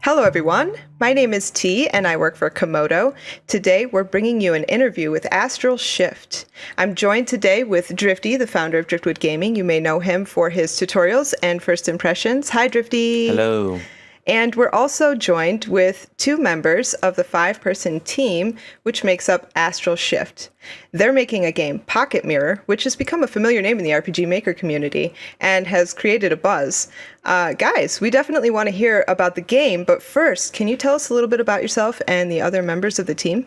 Hello, everyone. My name is T, and I work for Komodo. Today, we're bringing you an interview with AstralShift. I'm joined today with Drifty, the founder of Driftwood Gaming. You may know him for his tutorials and first impressions. Hi, Drifty. Hello. And we're also joined with two members of the 5-person team, which makes up AstralShift. They're making a game, Pocket Mirror, which has become a familiar name in the RPG Maker community and has created a buzz. Guys, we definitely want to hear about the game, but first, can you tell us a little bit about yourself and the other members of the team?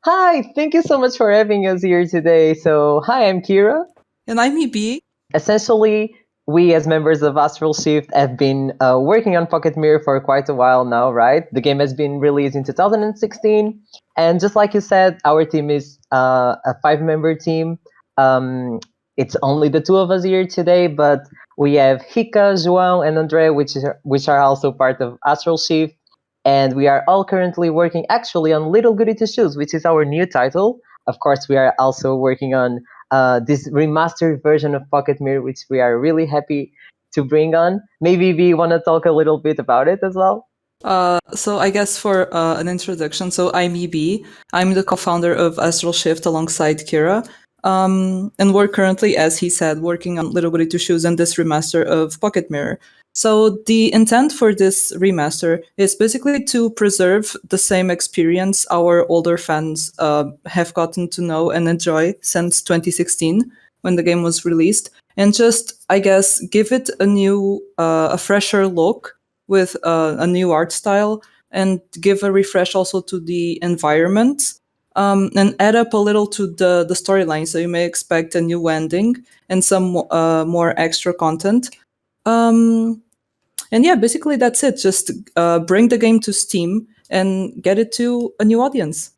Hi, thank you so much for having us here today. So, hi, I'm Kira. And I'm EB. Essentially, we as members of AstralShift have been working on Pocket Mirror for quite a while now, right? The game has been released in 2016. And just like you said, our team is a 5-member team. It's only the two of us here today, but we have Hika, João, and Andre, which are also part of AstralShift. And we are all currently working actually on Little Goody Two Shoes, which is our new title. Of course, we are also working on this remastered version of Pocket Mirror, which we are really happy to bring on. Maybe we want to talk a little bit about it as well. So I guess for an introduction, so I'm EB. I'm the co-founder of AstralShift alongside Kira. And we're currently, as he said, working on Little Goody Two Shoes and this remaster of Pocket Mirror. So the intent for this remaster is basically to preserve the same experience our older fans have gotten to know and enjoy since 2016 when the game was released, and just, I guess, give it a fresher look with a new art style, and give a refresh also to the environment, and add up a little to the storyline. So you may expect a new ending and some more extra content. And yeah, basically that's it. Just bring the game to Steam and get it to a new audience.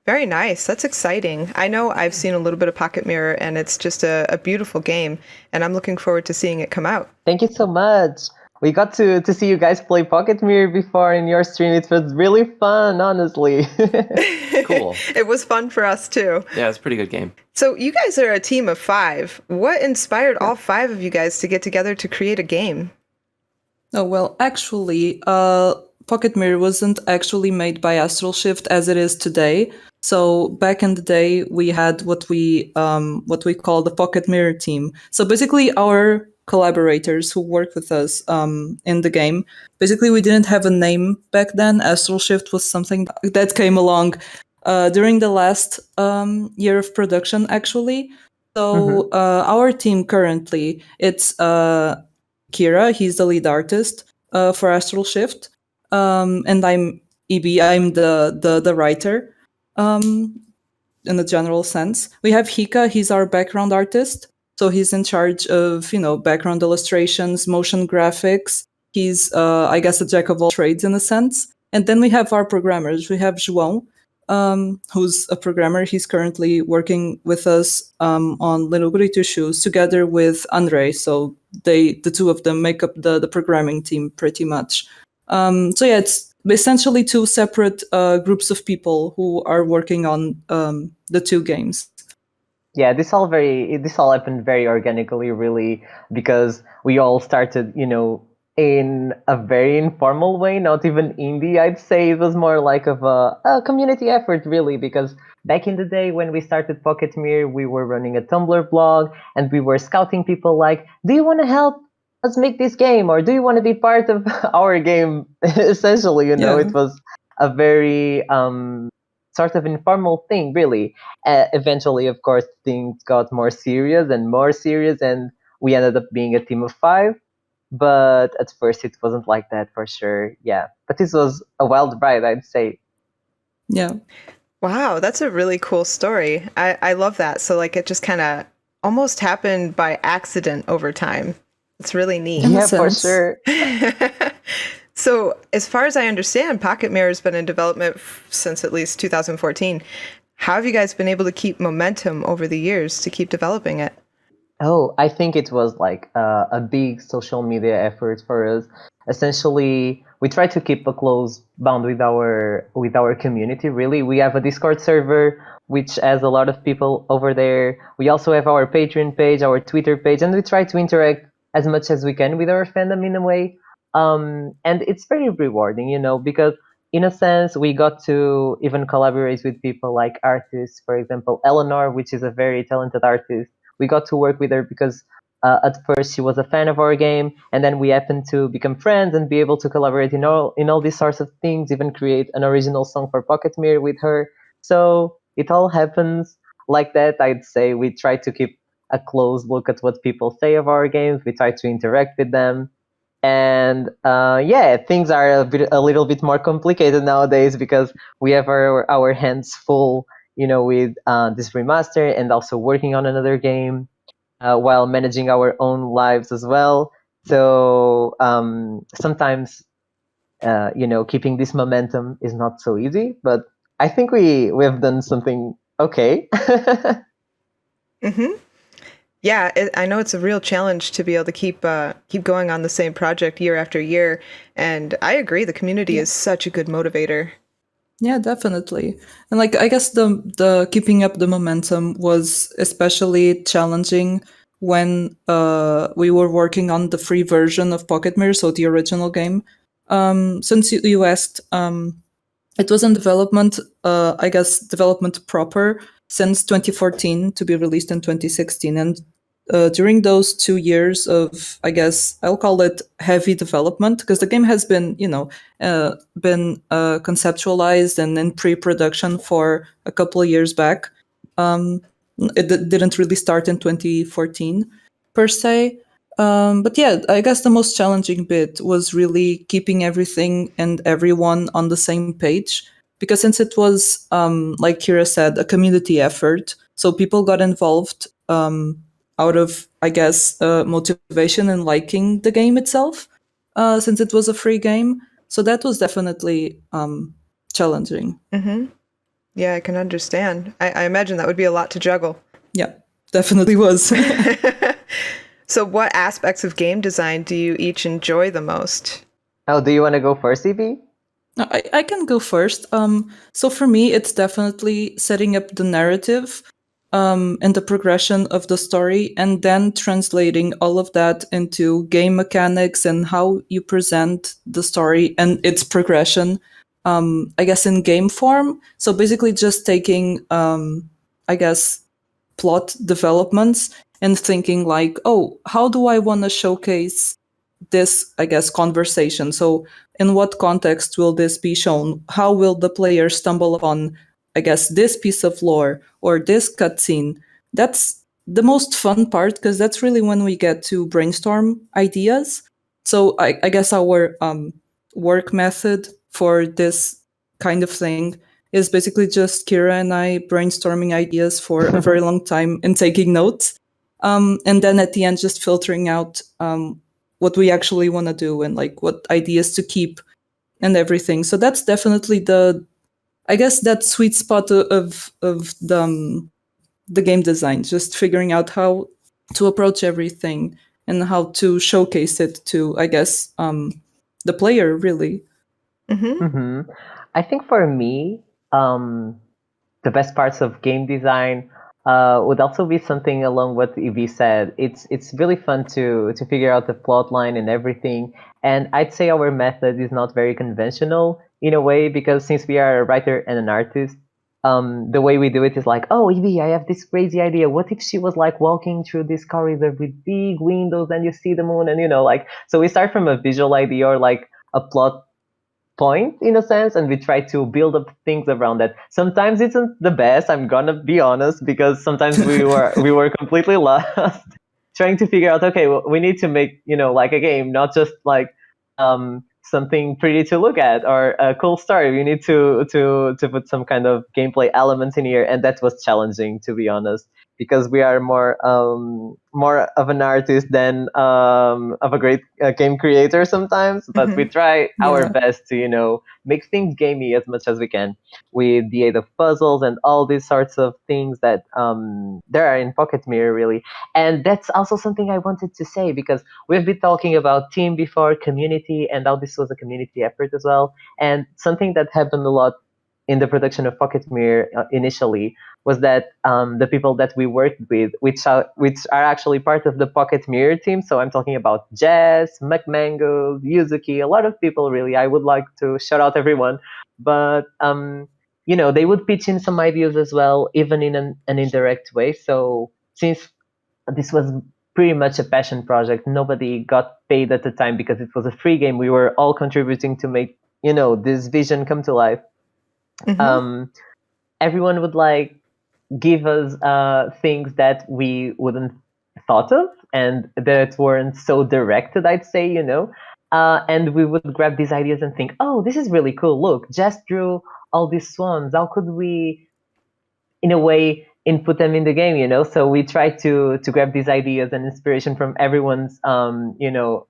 Very nice. That's exciting. I know I've seen a little bit of Pocket Mirror, and it's just a beautiful game, and I'm looking forward to seeing it come out. Thank you so much. We got to see you guys play Pocket Mirror before in your stream. It was really fun, honestly. Cool. It was fun for us, too. Yeah, it's a pretty good game. So you guys are a team of 5. What inspired all 5 of you guys to get together to create a game? Oh, well, actually, Pocket Mirror wasn't actually made by AstralShift as it is today. So back in the day, we had what we call the Pocket Mirror team. So basically, our collaborators who work with us in the game. Basically, we didn't have a name back then. AstralShift was something that came along during the last year of production, actually. So our team currently, it's Kira, he's the lead artist for AstralShift, and I'm EB, I'm the writer in the general sense. We have Hika, he's our background artist. So he's in charge of, background illustrations, motion graphics. He's, I guess, a jack of all trades in a sense. And then we have our programmers. We have João, who's a programmer. He's currently working with us on Little Goody Two Shoes together with Andre. So the two of them make up the programming team pretty much. So yeah, it's essentially 2 separate groups of people who are working on the 2 games. Yeah, this all happened very organically, really, because we all started, in a very informal way, not even indie. I'd say it was more like of a community effort, really, because back in the day when we started Pocket Mirror, we were running a Tumblr blog and we were scouting people like, do you want to help us make this game, or do you want to be part of our game? Essentially, It was a very sort of informal thing, really. Eventually, of course, things got more serious, and we ended up being a team of 5. But at first, it wasn't like that for sure. Yeah, but this was a wild ride, I'd say. Yeah. Wow, that's a really cool story. I love that. So like it just kind of almost happened by accident over time. It's really neat. Yeah, for sure. So as far as I understand, Pocket Mirror has been in development since at least 2014. How have you guys been able to keep momentum over the years to keep developing it? Oh, I think it was like a big social media effort for us. Essentially, we try to keep a close bond with our community. Really, we have a Discord server which has a lot of people over there. We also have our Patreon page, our Twitter page, and we try to interact as much as we can with our fandom in a way. And it's very rewarding, because in a sense we got to even collaborate with people like artists. For example, Eleanor, which is a very talented artist, we got to work with her because at first she was a fan of our game, and then we happened to become friends and be able to collaborate in all these sorts of things, even create an original song for Pocket Mirror with her. So it all happens like that. I'd say we try to keep a close look at what people say of our games. We try to interact with them, and yeah, things are a little bit more complicated nowadays because we have our hands full, with this remaster and also working on another game, while managing our own lives as well. So sometimes, keeping this momentum is not so easy, but I think we have done something okay. Mm-hmm. Yeah, I know it's a real challenge to be able to keep going on the same project year after year, and I agree. The community is such a good motivator. Yeah, definitely. And like I guess the keeping up the momentum was especially challenging when we were working on the free version of Pocket Mirror, so the original game. Since you asked, it was in development, I guess development proper since 2014 to be released in 2016. And during those 2 years of, I guess, I'll call it heavy development, because the game has been, been conceptualized and in pre-production for a couple of years back. Didn't really start in 2014 per se. But yeah, I guess the most challenging bit was really keeping everything and everyone on the same page. Because since it was, like Kira said, a community effort, so people got involved out of, I guess, motivation and liking the game itself, since it was a free game. So that was definitely challenging. Mm-hmm. Yeah, I can understand. I imagine that would be a lot to juggle. Yeah, definitely was. So what aspects of game design do you each enjoy the most? Oh, do you want to go first, Evie? I can go first. So for me, it's definitely setting up the narrative and the progression of the story, and then translating all of that into game mechanics and how you present the story and its progression, I guess, in game form. So basically just taking, I guess, plot developments and thinking like, oh, how do I want to showcase this, I guess, conversation? So in what context will this be shown? How will the player stumble upon, I guess, this piece of lore or this cutscene? That's the most fun part, because that's really when we get to brainstorm ideas. So I guess our work method for this kind of thing is basically just Kira and I brainstorming ideas for a very long time and taking notes. And then at the end, just filtering out what we actually want to do and like what ideas to keep and everything. So that's definitely I guess, that sweet spot of the game design, just figuring out how to approach everything and how to showcase it to, I guess, the player, really. Mm-hmm. I think for me, the best parts of game design would also be something along what Evie said. It's really fun to figure out the plot line and everything. And I'd say our method is not very conventional in a way, because since we are a writer and an artist, the way we do it is like, oh, Evie, I have this crazy idea. What if she was like walking through this corridor with big windows and you see the moon, and like, so we start from a visual idea or like a plot point in a sense, and we try to build up things around that. Sometimes it isn't the best, I'm gonna be honest, because sometimes we were completely lost trying to figure out, okay, well, we need to make like a game, not just like something pretty to look at or a cool story. We need to put some kind of gameplay elements in here, and that was challenging, to be honest, because we are more of an artist than of a great game creator sometimes. But we try our Yeah. best to make things gamey as much as we can, with the aid of puzzles and all these sorts of things that there are in Pocket Mirror, really. And that's also something I wanted to say, because we've been talking about team before, community, and how this was a community effort as well. And something that happened a lot in the production of Pocket Mirror initially was that the people that we worked with, which are actually part of the Pocket Mirror team. So I'm talking about Jess, McMango, Yuzuki, a lot of people really. I would like to shout out everyone, but they would pitch in some ideas as well, even in an indirect way. So since this was pretty much a passion project, nobody got paid at the time because it was a free game. We were all contributing to make this vision come to life. Everyone would give us things that we wouldn't thought of and that weren't so directed, I'd say, and we would grab these ideas and think, oh, this is really cool. Look, Jess drew all these swans. How could we, in a way, input them in the game? So we try to grab these ideas and inspiration from everyone's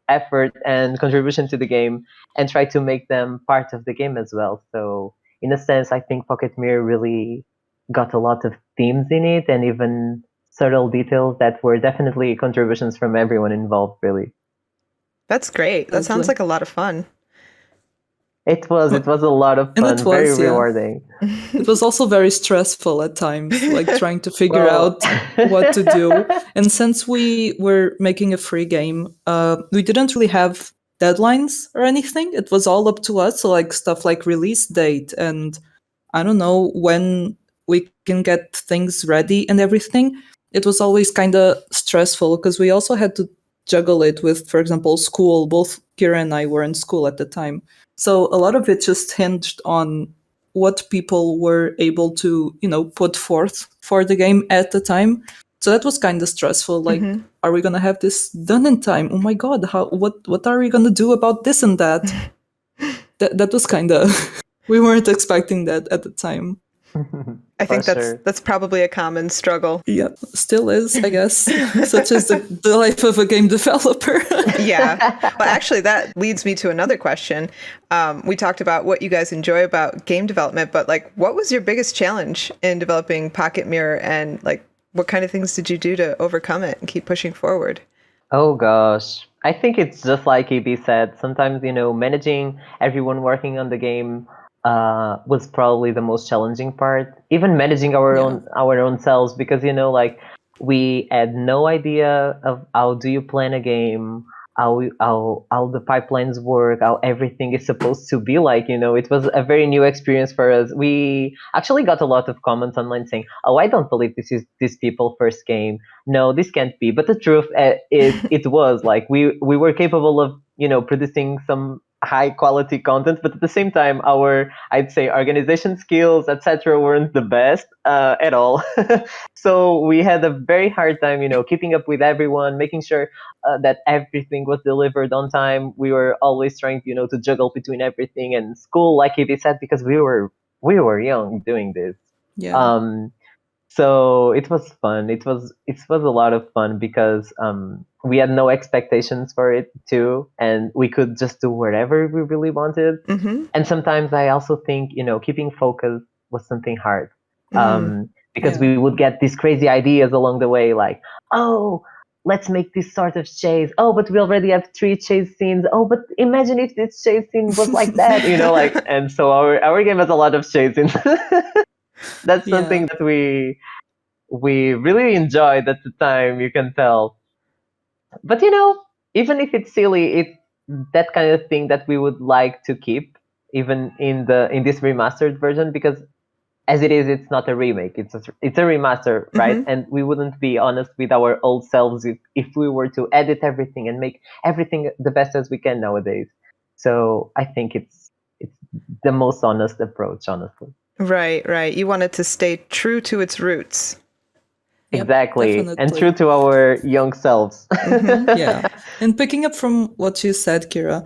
effort and contribution to the game and try to make them part of the game as well. So in a sense, I think Pocket Mirror really got a lot of themes in it and even subtle details that were definitely contributions from everyone involved, really. That's great. That sounds like a lot of fun. It was a lot of fun, very rewarding. It was also very stressful at times, trying to figure out what to do. And since we were making a free game, we didn't really have deadlines or anything. It was all up to us. So stuff like release date and I don't know when we can get things ready and everything. It was always kind of stressful because we also had to juggle it with, for example, school. Both Kira and I were in school at the time. So a lot of it just hinged on what people were able to, put forth for the game at the time. So that was kind of stressful. Are we going to have this done in time? Oh my God, what are we going to do about this and that? That was kind of, we weren't expecting that at the time. I think that's probably a common struggle. Yeah, still is, I guess. Such is the life of a game developer. Yeah. Well, actually, that leads me to another question. We talked about what you guys enjoy about game development, but what was your biggest challenge in developing Pocket Mirror, and what kind of things did you do to overcome it and keep pushing forward? Oh gosh, I think it's just like EB said. Sometimes managing everyone working on the game was probably the most challenging part. Even managing our own selves, because we had no idea of how do you plan a game, how the pipelines work, how everything is supposed to be like. It was a very new experience for us. We actually got a lot of comments online saying, "Oh, I don't believe this is these people's first game. No, this can't be." But the truth is, it was we were capable of producing some high quality content, but at the same time our, I'd say, organization skills, etc., weren't the best at all. So we had a very hard time keeping up with everyone, making sure that everything was delivered on time. We were always trying to juggle between everything and school, like it said, because we were young doing this. So it was fun. It was a lot of fun because we had no expectations for it too, and we could just do whatever we really wanted. And sometimes I also think keeping focus was something hard, because we would get these crazy ideas along the way, like, oh, let's make this sort of chase. Oh, but we already have 3 chase scenes. Oh, but imagine if this chase scene was like that, and so our game has a lot of chase scenes. That's something that we really enjoyed at the time, you can tell. But even if it's silly, it's that kind of thing that we would like to keep even in this remastered version, because as it is, it's not a remake, it's a remaster, right? And we wouldn't be honest with our old selves if we were to edit everything and make everything the best as we can nowadays. So I think it's the most honest approach, honestly. Right. You want it to stay true to its roots. Exactly. Yep, and true to our young selves. Yeah. And picking up from what you said, Kira,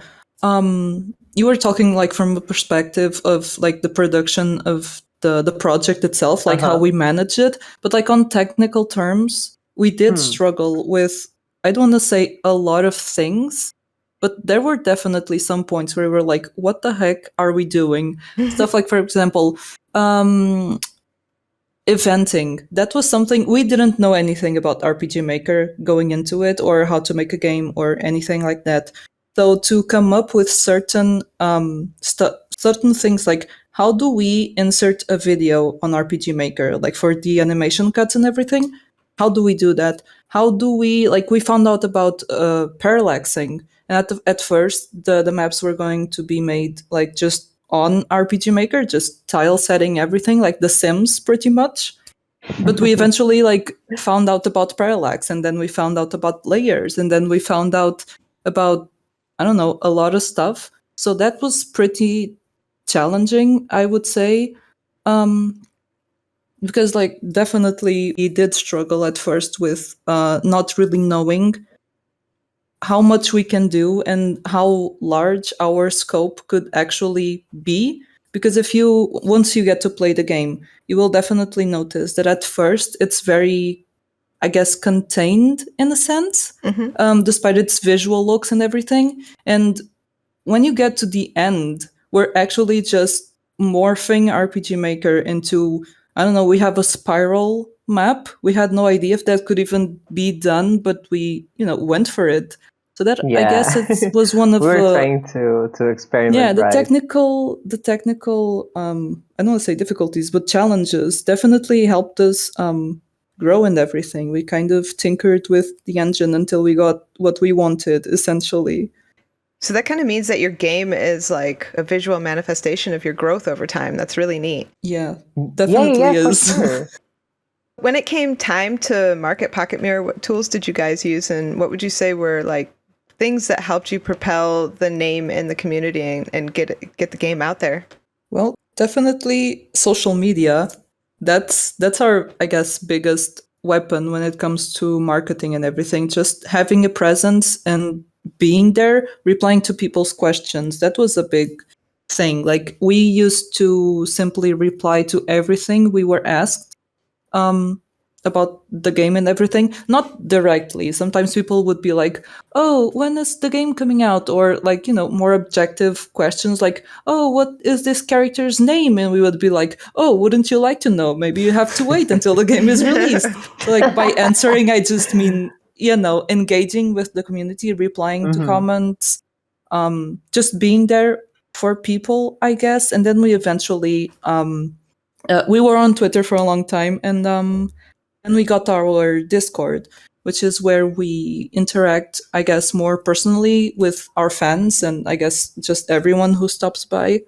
you were talking from a perspective of the production of the project itself, how we manage it. But on technical terms, we did struggle with, I don't want to say a lot of things, but there were definitely some points where we were like, what the heck are we doing? Stuff for example, eventing. That was something we didn't know anything about RPG Maker going into it, or how to make a game or anything like that. So to come up with certain certain things, like how do we insert a video on RPG Maker, like for the animation cuts and everything? How do we do that? How do we, like, we found out about parallaxing. And at first, the maps were going to be made like just on RPG Maker, just tile setting everything, like The Sims pretty much. But we eventually like found out about parallax, and then we found out about layers, and then we found out about, I don't know, a lot of stuff. So that was pretty challenging, I would say. Because like definitely we did struggle at first with not really knowing how much we can do and how large our scope could actually be. Because once you get to play the game, you will definitely notice that at first it's very, I guess, contained in a sense, despite its visual looks and everything. And when you get to the end, we're actually just morphing RPG Maker into, I don't know, we have a spiral map. We had no idea if that could even be done, but we, went for it. So that, I guess, it was one of we were trying to experiment. Yeah, the right? technical I don't want to say difficulties, but challenges definitely helped us grow and everything. We kind of tinkered with the engine until we got what we wanted, essentially. So that kind of means that your game is like a visual manifestation of your growth over time. That's really neat. Yeah, definitely is. For sure. When it came time to market Pocket Mirror, what tools did you guys use, and what would you say were like things that helped you propel the name in the community and get the game out there? Well, definitely social media. That's our, I guess, biggest weapon when it comes to marketing and everything. Just having a presence and being there, replying to people's questions. That was a big thing. Like, we used to simply reply to everything we were asked about the game and everything. Not directly. Sometimes people would be like, oh, when is the game coming out? Or like, more objective questions like, oh, what is this character's name? And we would be like, oh, wouldn't you like to know? Maybe you have to wait until the game is released. So like, by answering, I just mean, engaging with the community, replying to comments, just being there for people, I guess. And then we eventually, we were on Twitter for a long time, and we got our Discord, which is where we interact, I guess, more personally with our fans and I guess just everyone who stops by.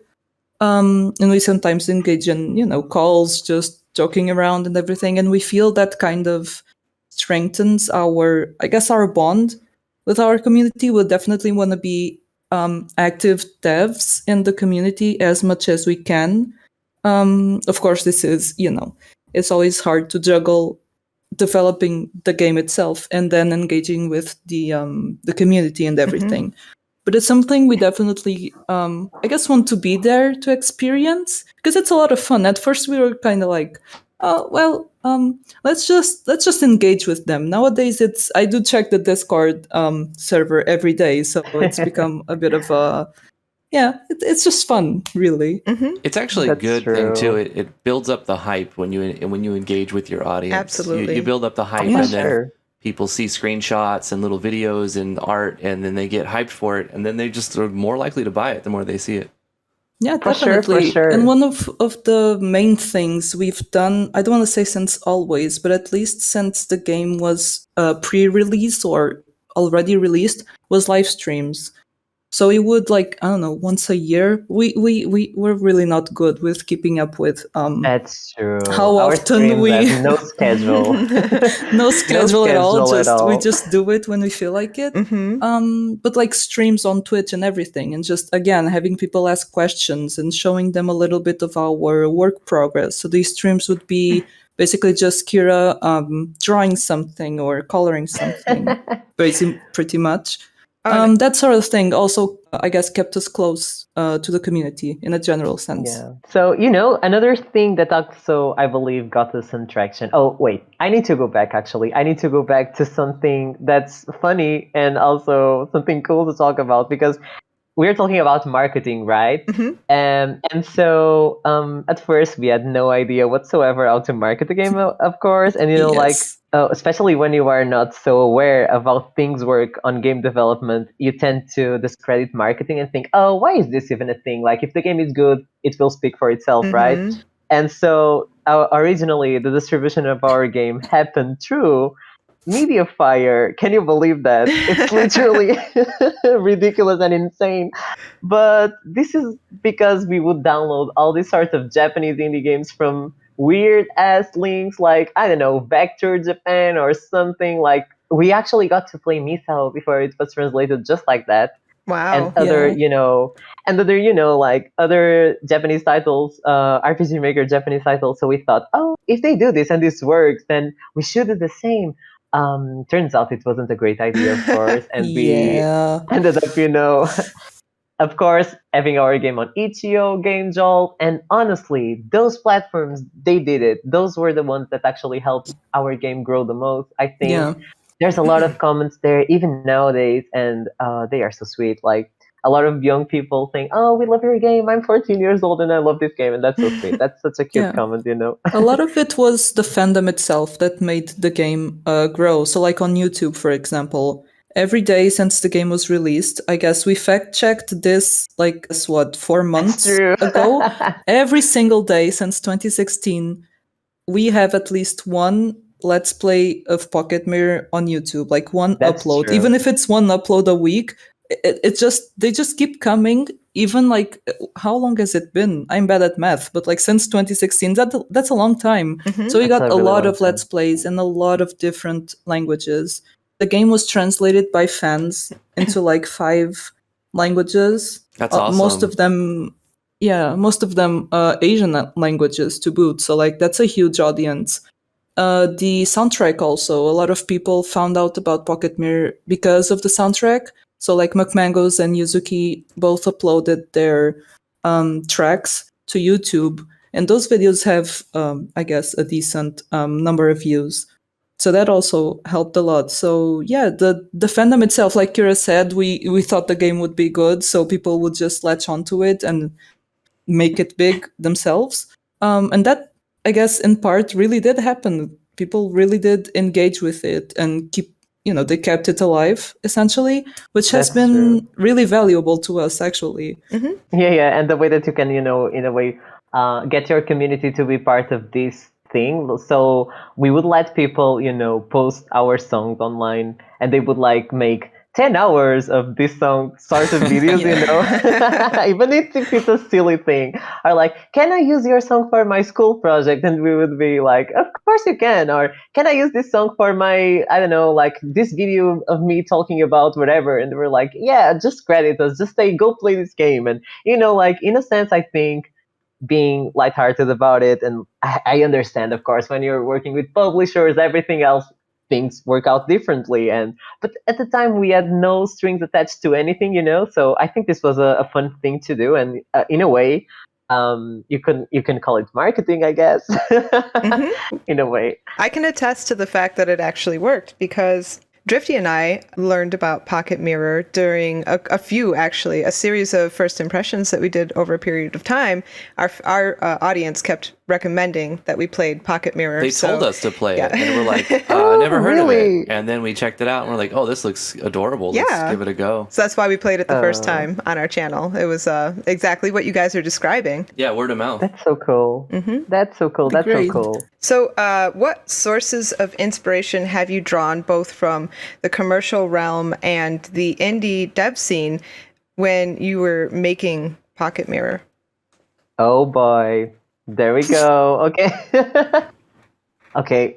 And we sometimes engage in, calls, just joking around and everything. And we feel that kind of strengthens our bond with our community. We'll definitely want to be active devs in the community as much as we can. Of course, this is, it's always hard to juggle developing the game itself and then engaging with the community and everything. But it's something we definitely, I guess, want to be there to experience because it's a lot of fun. At first, we were kind of like, oh, well, let's just engage with them. Nowadays, I do check the Discord server every day, so it's become a bit of a, it's just fun, really. It's actually That's a good true. thing too. It builds up the hype when you engage with your audience. Absolutely. You build up the hype, Yeah, and then sure. people see screenshots and little videos and art, and then they get hyped for it, and then they just are more likely to buy it the more they see it. Yeah, For sure, definitely. for sure. And one of the main things we've done, I don't want to say since always, but at least since the game was pre-release or already released, was live streams. So we would, like, I don't know, once a year. We're really not good with keeping up with That's true. how Our often streams we have no schedule. no schedule at all. schedule at We all. just do it when we feel like it. But like streams on Twitch and everything, and just again having people ask questions and showing them a little bit of our work progress. So these streams would be basically just Kira drawing something or coloring something, basically, pretty much. That sort of thing also, I guess, kept us close to the community in a general sense. Yeah. So, another thing that also, I believe, got us some traction. Oh, wait, I need to go back, actually. I need to go back to something that's funny and also something cool to talk about because we're talking about marketing, right? Mhm. And so at first we had no idea whatsoever how to market the game, of course. And Yes. especially when you are not so aware of how things work on game development, you tend to discredit marketing and think, oh, why is this even a thing? Like, if the game is good, it will speak for itself, right? Mhm. And so originally, the distribution of our game happened through Mediafire. Can you believe that? It's literally ridiculous and insane. But this is because we would download all these sorts of Japanese indie games from weird ass links like, I don't know, Vector Japan or something. Like, we actually got to play Misao before it was translated just like that. And Wow. other, Yeah. like other Japanese titles, RPG Maker Japanese titles. So we thought, oh, if they do this and this works, then we should do the same. Turns out it wasn't a great idea, of course, and we Yeah. ended up, of course, having our game on Itch.io, Game Jolt, and honestly, those platforms, they did it. Those were the ones that actually helped our game grow the most. I think Yeah. there's a lot of comments there, even nowadays, and they are so sweet. Like, a lot of young people think, oh, we love your game. I'm 14 years old and I love this game, and that's so sweet. That's such a cute Yeah. comment. A lot of it was the fandom itself that made the game grow. So, like on YouTube, for example, every day since the game was released, I guess we fact checked this, like, 4 months True. ago. Every single day since 2016, we have at least one Let's Play of Pocket Mirror on YouTube, like one That's upload. true. Even if it's one upload a week, they just keep coming. Even like, how long has it been? I'm bad at math, but like since 2016, that's a long time. Mhm. So we That's got a a really lot long of Let's time. Plays in a lot of different languages. The game was translated by fans into like 5 languages. That's Most awesome. of them, yeah, most of them Asian languages to boot. So like that's a huge audience. The soundtrack also, a lot of people found out about Pocket Mirror because of the soundtrack. So like McMangoes and Yuzuki both uploaded their tracks to YouTube, and those videos have, I guess, a decent number of views. So that also helped a lot. So yeah, the fandom itself, like Kira said, we thought the game would be good, so people would just latch onto it and make it big themselves. And that, I guess, in part really did happen. People really did engage with it and they kept it alive, essentially, which has That's true. been really valuable to us, actually. Mhm. Yeah, and the way that you can, in a way, get your community to be part of this thing. So we would let people, post our songs online, and they would like make 10 hours of this song sort of videos, even if it's a silly thing. Or like, can I use your song for my school project? And we would be like, of course you can. Or can I use this song for my, I don't know, like this video of me talking about whatever? And we're like, yeah, just credit us. Just say, go play this game. And like, in a sense, I think being lighthearted about it, and I understand, of course, when you're working with publishers, everything else, things work out differently. But at the time, we had no strings attached to anything. So I think this was a fun thing to do, and in a way, you can call it marketing, I guess, Mhm. in a way. I can attest to the fact that it actually worked because Drifty and I learned about Pocket Mirror during a series of first impressions that we did over a period of time. Our audience kept recommending that we played Pocket Mirror. They told us to play it, yeah. and we're like, Oh, never heard of it. really? And then we checked it out, and we're like, oh, this looks adorable. Let's Yeah. give it a go. So that's why we played it the first Oh. time on our channel. It was exactly what you guys are describing. Yeah, word of mouth. That's so cool. That's so cool. That's Great. so cool. So, what sources of inspiration have you drawn both from the commercial realm and the indie dev scene when you were making Pocket Mirror? Oh boy. There we go. Okay. Okay.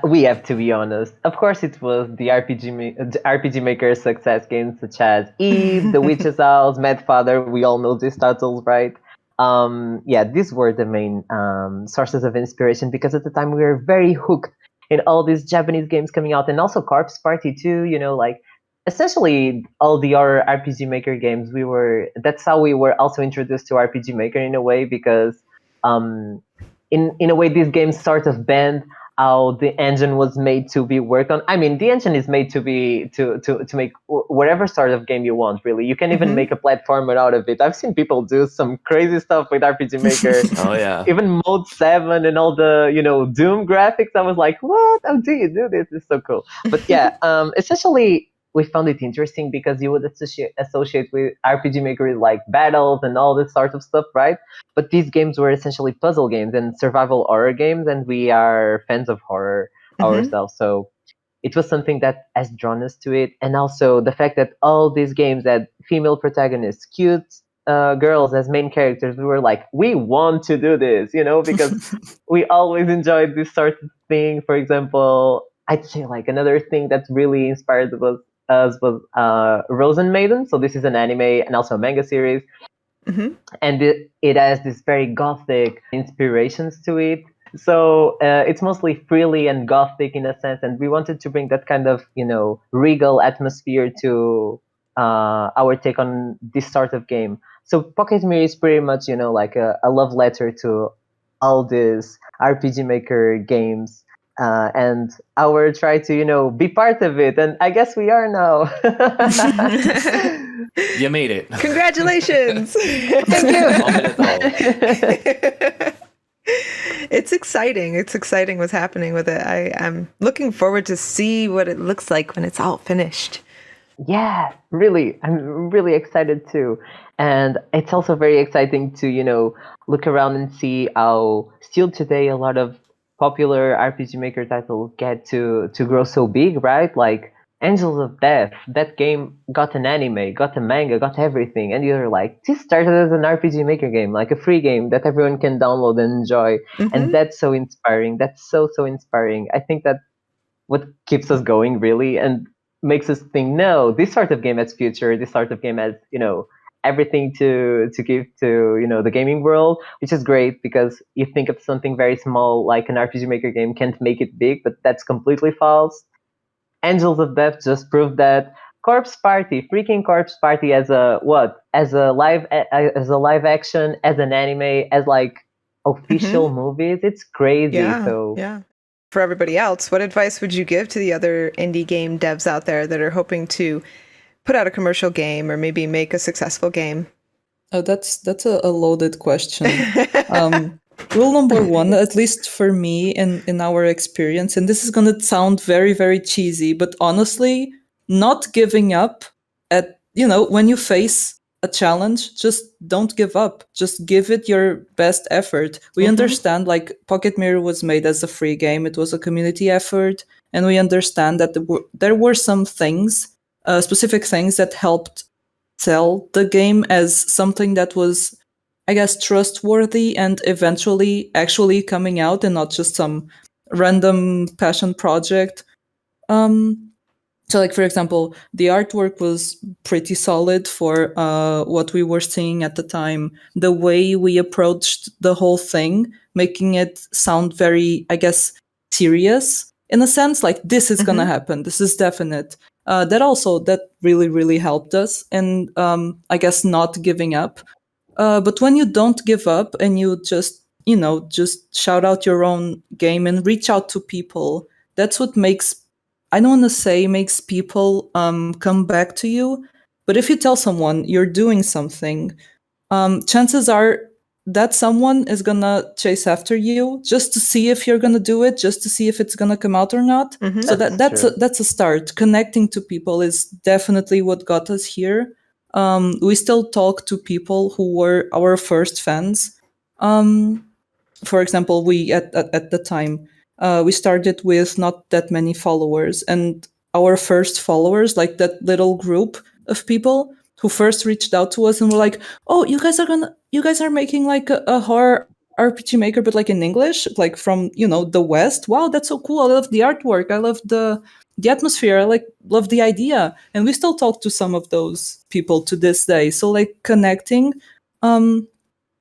We have to be honest. Of course, it was the RPG Maker success games such as Eve, The Witch's House, Mad Father. We all know these titles, right? Yeah, these were the main sources of inspiration because at the time we were very hooked in all these Japanese games coming out, and also Corpse Party too. Like essentially all the other RPG Maker games. That's how we were also introduced to RPG Maker in a way because in a way these games sort of banned how the engine was made to be worked on. I mean, the engine is made to be to make whatever sort of game you want. Really, you can even make a platformer out of it. I've seen people do some crazy stuff with RPG Maker. Oh yeah. Even Mode 7 and all the Doom graphics. I was like, what? How do you do this? It's so cool. But yeah, essentially we found it interesting because you would associate with RPG Maker with like battles and all this sort of stuff, right? But these games were essentially puzzle games and survival horror games, and we are fans of horror ourselves. So it was something that has drawn us to it. And also the fact that all these games had female protagonists, cute girls as main characters, we were like, we want to do this, because we always enjoyed this sort of thing. For example, I'd say like another thing that really inspired was Rosen Maiden. So this is an anime and also a manga series. And it has this very gothic inspirations to it. So it's mostly frilly and gothic in a sense, and we wanted to bring that kind of regal atmosphere to our take on this sort of game. So Pocket Mirror is pretty much like a love letter to all these RPG Maker games, and our try to be part of it, and I guess we are now. You made it. Congratulations! Thank you. It's exciting. It's exciting what's happening with it. I'm looking forward to see what it looks like when it's all finished. Yeah, really. I'm really excited too. And it's also very exciting to look around and see how still today a lot of popular RPG Maker titles get to grow so big, right? Like Angels of Death, that game got an anime, got a manga, got everything. And you're like, this started as an RPG Maker game, like a free game that everyone can download and enjoy. And that's so inspiring. That's so inspiring. I think that what keeps us going really and makes us think, no, this sort of game has future, this sort of game has, everything to give to, the gaming world, which is great because you think of something very small like an RPG Maker game can't make it big, but that's completely false. Angels of Death just proved that. Corpse Party, freaking Corpse Party as a what? As a live action, as an anime, as like official movies. It's crazy. Yeah. For everybody else, what advice would you give to the other indie game devs out there that are hoping to put out a commercial game or maybe make a successful game? Oh, that's a loaded question. Rule number one, at least for me in our experience, and this is going to sound very, very cheesy, but honestly, not giving up at, when you face a challenge, just don't give up. Just give it your best effort. We understand like Pocket Mirror was made as a free game. It was a community effort. And we understand that there were some things, specific things that helped sell the game as something that was, I guess, trustworthy and eventually actually coming out and not just some random passion project. So like, for example, the artwork was pretty solid for what we were seeing at the time. The way we approached the whole thing, making it sound very, I guess, serious in a sense, like this is going to happen. This is definite. That really, really helped us. And I guess not giving up. But when you don't give up and you just shout out your own game and reach out to people, that's what makes, I don't want to say makes people come back to you. But if you tell someone you're doing something, chances are that someone is going to chase after you just to see if you're going to do it, just to see if it's going to come out or not. So that's a start. Connecting to people is definitely what got us here. We still talk to people who were our first fans. For example, we at the time we started with not that many followers, and our first followers, like that little group of people who first reached out to us and were like, "Oh, you guys are making like a horror RPG Maker, but like in English, like from the West. Wow, that's so cool! I love the artwork. I love the atmosphere. I love the idea." And we still talk to some of those people to this day. So like connecting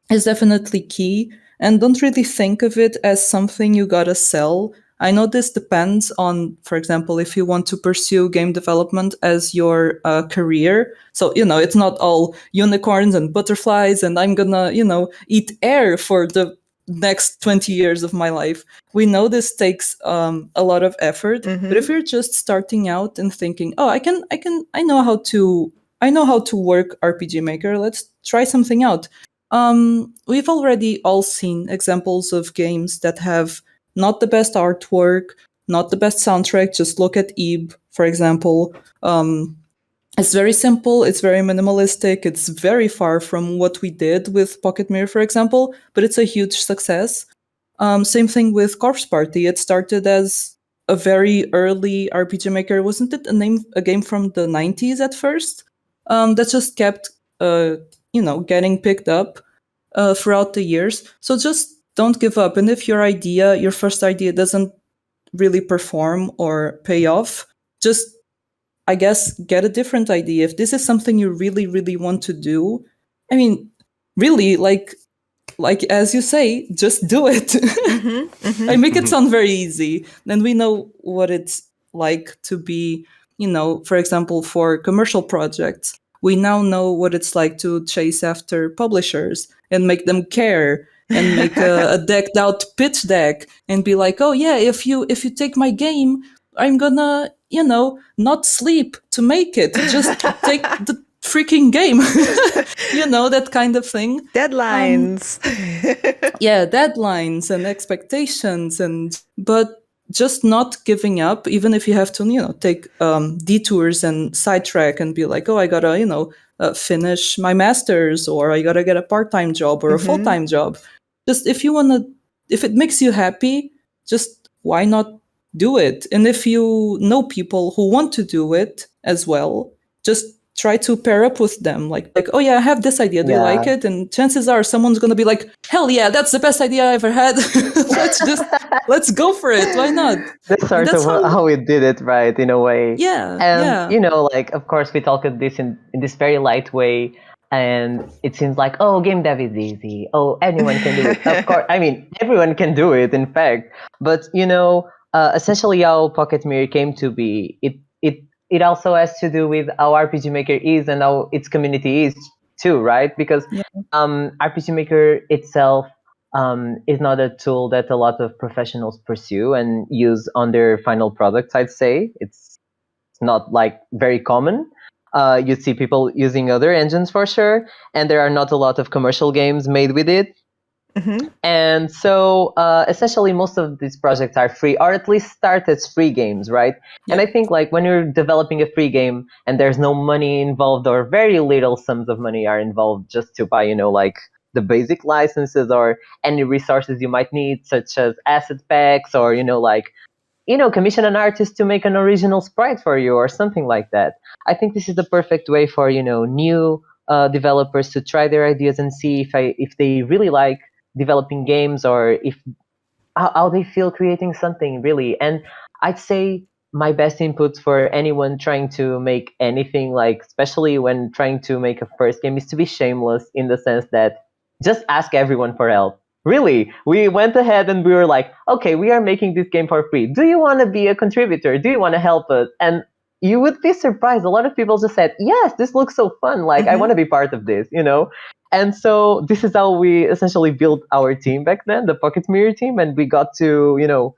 is definitely key. And don't really think of it as something you gotta sell. I know this depends on, for example, if you want to pursue game development as your career. So, it's not all unicorns and butterflies and I'm gonna, eat air for the next 20 years of my life. We know this takes a lot of effort, but if you're just starting out and thinking, oh, I know how to work RPG Maker, let's try something out. We've already all seen examples of games that have not the best artwork, not the best soundtrack. Just look at Eve, for example. It's very simple, it's very minimalistic, it's very far from what we did with Pocket Mirror, for example, but it's a huge success. Same thing with Corpse Party. It started as a very early RPG Maker. Wasn't it a game from the 90s at first? That just kept, getting picked up throughout the years. So just don't give up. And if your first idea doesn't really perform or pay off, just, I guess, get a different idea. If this is something you really, really want to do, I mean, really, like as you say, just do it. I make it sound very easy. And we know what it's like to be, for example, for commercial projects. We now know what it's like to chase after publishers and make them care and make a decked out pitch deck and be like, oh yeah, if you take my game, I'm gonna, not sleep to make it. Just take the freaking game. That kind of thing. Deadlines. Yeah, deadlines and expectations, but just not giving up, even if you have to, take detours and sidetrack and be like, oh, I gotta, finish my master's, or I gotta get a part-time job or a full-time job. Just if it makes you happy, just why not do it? And if you know people who want to do it as well, just try to pair up with them. Like, oh yeah, I have this idea. Do you like it? And chances are someone's gonna be like, hell yeah, that's the best idea I ever had. let's go for it. Why not? That's sort of how we did it, right? In a way. Yeah. And like, of course, we talk of this in this very light way. And it seems like, oh, game dev is easy. Oh, anyone can do it. Of course, I mean, everyone can do it, in fact. But, essentially how Pocket Mirror came to be, it also has to do with how RPG Maker is and how its community is too, right? Because RPG Maker itself is not a tool that a lot of professionals pursue and use on their final products, I'd say. It's not like very common. You see people using other engines for sure, and there are not a lot of commercial games made with it. And so essentially most of these projects are free, or at least start as free games, right? And I think like when you're developing a free game and there's no money involved, or very little sums of money are involved just to buy, like the basic licenses or any resources you might need, such as asset packs, or commission an artist to make an original sprite for you or something like that. I think this is the perfect way for new developers to try their ideas and see if they really like developing games, or if how they feel creating something really. And I'd say my best input for anyone trying to make anything, like especially when trying to make a first game, is to be shameless, in the sense that just ask everyone for help. Really, we went ahead and we were like, okay, we are making this game for free. Do you want to be a contributor? Do you want to help us? And you would be surprised. A lot of people just said, yes, this looks so fun. Like, I want to be part of this, And so this is how we essentially built our team back then, the Pocket Mirror team. And we got to,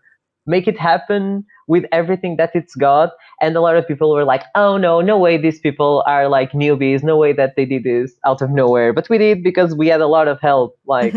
make it happen with everything that it's got. And a lot of people were like, oh, no way these people are like newbies. No way that they did this out of nowhere. But we did, because we had a lot of help. Like,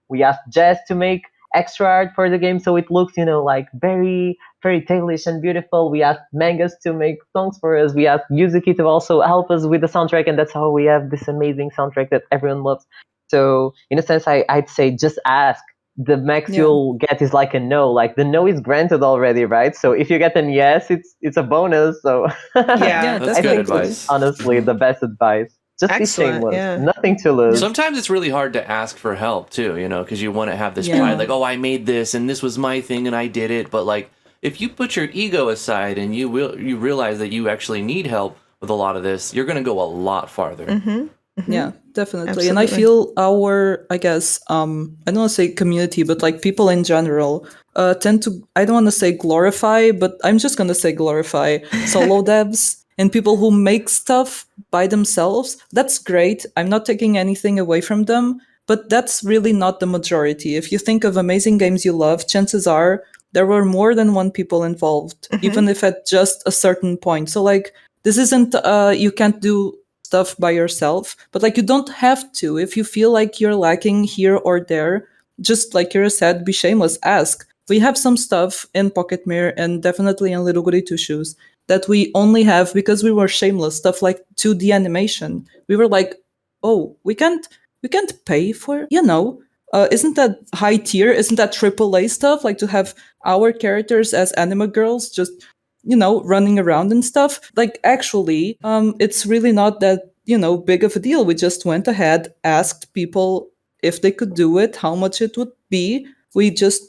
we asked Jess to make extra art for the game, so it looks, like very fairy tale-ish and beautiful. We asked Mangas to make songs for us. We asked Yuzuki to also help us with the soundtrack, and that's how we have this amazing soundtrack that everyone loves. So in a sense, I'd say just ask. The max you'll get is like a no. Like the no is granted already, right? So if you get an yes, it's a bonus. So that's good advice. Honestly, the best advice. Just be shameless. Nothing to lose. Sometimes it's really hard to ask for help too, because you want to have this pride, like, oh, I made this and this was my thing and I did it. But like, if you put your ego aside and you realize that you actually need help with a lot of this, you're going to go a lot farther. Yeah, definitely. Absolutely. And I feel our, I guess, I don't want to say community, but like people in general tend to, I don't want to say glorify, but I'm just going to say glorify solo devs and people who make stuff by themselves. That's great. I'm not taking anything away from them. but that's really not the majority. If you think of amazing games you love, chances are there were more than one people involved, even if at just a certain point. So like, this isn't you can't do stuff by yourself, but like, you don't have to. If you feel like you're lacking here or there, just like Kira said, be shameless, ask. We have some stuff in Pocket Mirror and definitely in Little Goody Two Shoes that we only have because we were shameless. Stuff like 2D animation. We were like, oh, we can't pay for, isn't that high tier? Isn't that AAA stuff? Like to have our characters as anime girls just, running around and stuff. Like actually, it's really not that, big of a deal. We just went ahead, asked people if they could do it, how much it would be. We just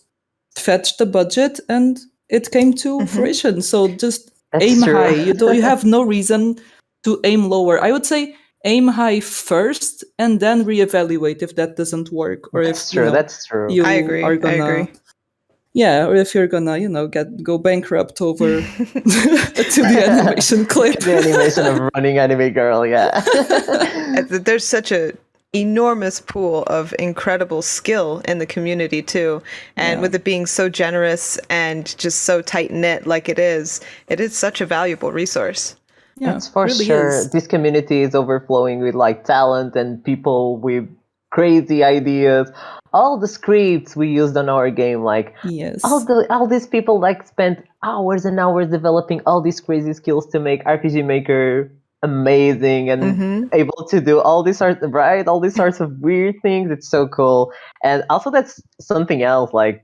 fetched the budget and it came to fruition. So just That's aim true. high. You have no reason to aim lower. I would say aim high first and then reevaluate if that doesn't work, or That's if true. That's true. you I agree. are gonna I agree. or if you're gonna go bankrupt over to the animation clip. The animation of running anime girl, yeah. There's such a enormous pool of incredible skill in the community too, and with it being so generous and just so tight knit like it is such a valuable resource. Yeah, It's for really sure. is. This community is overflowing with like talent and people with crazy ideas. All the scripts we used on our game, like Yes. all these people like spent hours and hours developing all these crazy skills to make RPG Maker amazing and able to do all these sorts of weird things. It's so cool. And also that's something else, like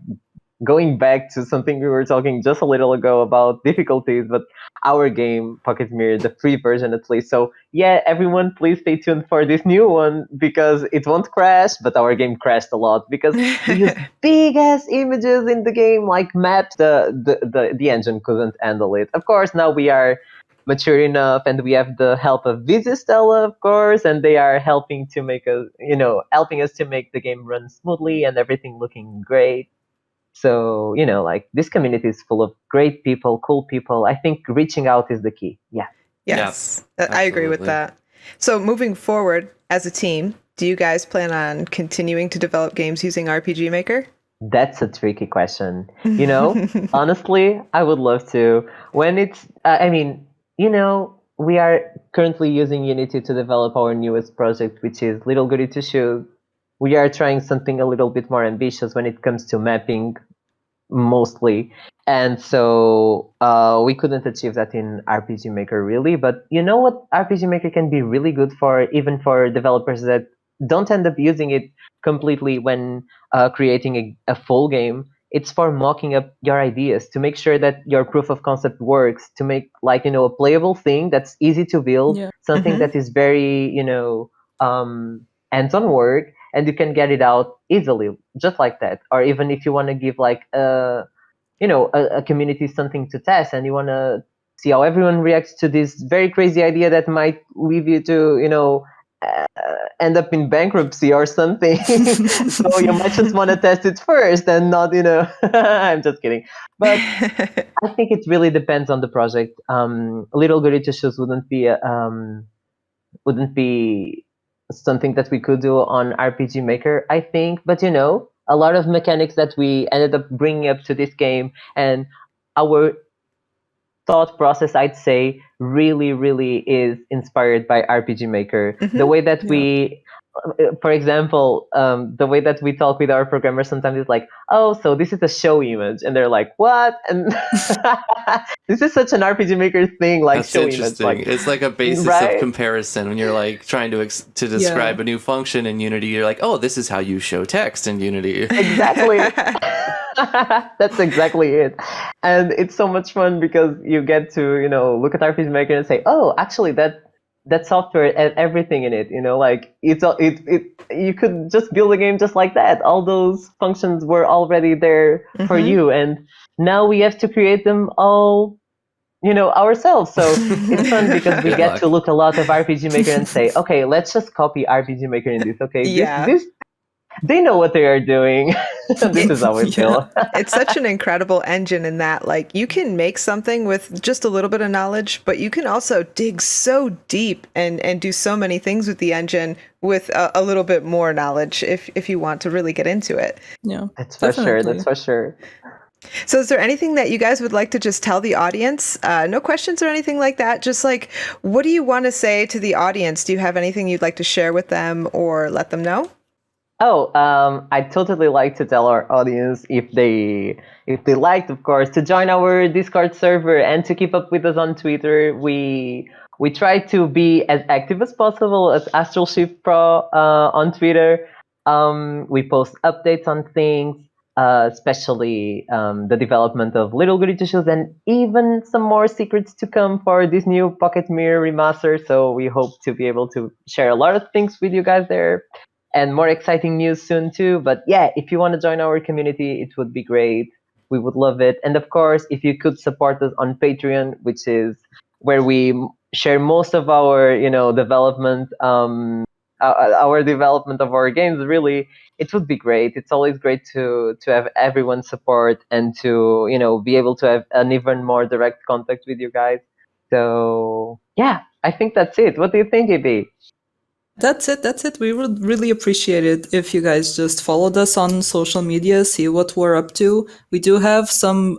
going back to something we were talking just a little ago about difficulties, but our game, Pocket Mirror, the free version at least. So yeah, everyone please stay tuned for this new one because it won't crash, but our game crashed a lot because we used big ass images in the game, like maps. The engine couldn't handle it. Of course, now we are mature enough and we have the help of Visistella, of course, and they are helping to make us, helping us to make the game run smoothly and everything looking great. So, like this community is full of great people, cool people. I think reaching out is the key. Yeah. Yes, Yeah, I agree with absolutely. that. So moving forward as a team, do you guys plan on continuing to develop games using RPG Maker? That's a tricky question. Honestly, I would love to. When it's, we are currently using Unity to develop our newest project, which is Little Goody Two Shoes. We are trying something a little bit more ambitious when it comes to mapping, mostly. And so we couldn't achieve that in RPG Maker, really. But you know what RPG Maker can be really good for, even for developers that don't end up using it completely when creating a full game? It's for mocking up your ideas to make sure that your proof of concept works, to make a playable thing that's easy to build, Yeah. something that is very, hands-on work, and you can get it out easily, just like that. Or even if you want to give like a community something to test, and you want to see how everyone reacts to this very crazy idea that might leave you to uh, end up in bankruptcy or something. So you might just want to test it first and not I'm just kidding, but I think it really depends on the project. Little Goody Two Shoes wouldn't be something that we could do on RPG Maker, I think. But a lot of mechanics that we ended up bringing up to this game, and our thought process, I'd say, really, really is inspired by RPG Maker. The way that we, for example, the way that we talk with our programmers sometimes is like, oh, so this is a show image, and they're like, what? And this is such an RPG Maker thing, like That's show image. interesting. Like, It's like a basis right? of comparison when you're like trying to describe a new function in Unity. You're like, oh, this is how you show text in Unity. Exactly. That's exactly it. And it's so much fun because you get to, look at RPG Maker and say, oh, actually that software had everything in it, like you could just build a game just like that. All those functions were already there for you, and now we have to create them all, ourselves. So it's fun because we Good get luck. to look a lot of RPG Maker and say, okay, let's just copy RPG Maker in this. Okay, Yeah. this they know what they are doing. This is how we feel. It's such an incredible engine in that, like, you can make something with just a little bit of knowledge, but you can also dig so deep and do so many things with the engine with a little bit more knowledge if you want to really get into it. Yeah, That's for sure. definitely. That's for sure. So is there anything that you guys would like to just tell the audience? No questions or anything like that. Just like, what do you want to say to the audience? Do you have anything you'd like to share with them or let them know? Oh, I'd totally like to tell our audience if they liked, of course, to join our Discord server and to keep up with us on Twitter. We try to be as active as possible as AstralShift Pro on Twitter. We post updates on things, especially the development of Little Goody Two Shoes and even some more secrets to come for this new Pocket Mirror remaster. So we hope to be able to share a lot of things with you guys there and more exciting news soon too. But yeah, if you want to join our community, it would be great. We would love it. And of course, if you could support us on Patreon, which is where we share most of our, development, our development of our games. Really, it would be great. It's always great to have everyone's support and to be able to have an even more direct contact with you guys. So yeah, I think that's it. What do you think, EB? That's it. That's it. We would really appreciate it if you guys just followed us on social media, see what we're up to. We do have some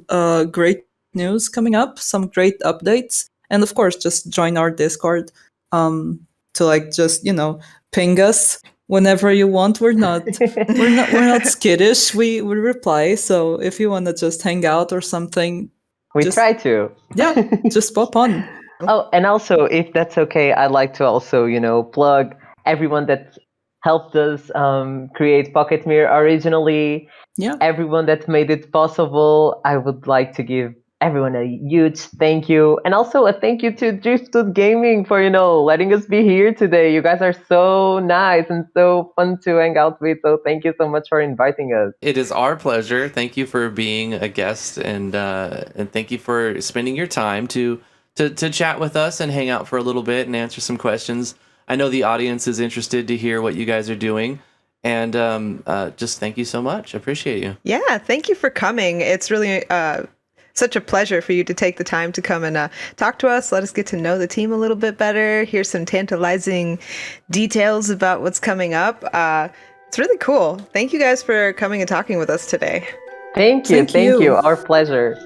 great news coming up, some great updates, and of course, just join our Discord to like just ping us whenever you want. We're not skittish. We reply. So if you want to just hang out or something, We just- try to. yeah, just pop on. Oh, and also, if that's okay, I'd like to also, plug everyone that helped us create Pocket Mirror originally. Yeah. Everyone that made it possible. I would like to give everyone a huge thank you, and also a thank you to Driftwood Gaming for letting us be here today. You guys are so nice and so fun to hang out with. So thank you so much for inviting us. It is our pleasure. Thank you for being a guest, and thank you for spending your time to chat with us and hang out for a little bit and answer some questions. I know the audience is interested to hear what you guys are doing, and just thank you so much. Appreciate you. Yeah, thank you for coming. It's really such a pleasure for you to take the time to come and talk to us, let us get to know the team a little bit better, hear some tantalizing details about what's coming up. It's really cool. Thank you guys for coming and talking with us today. Thank you. Thank you. Our pleasure.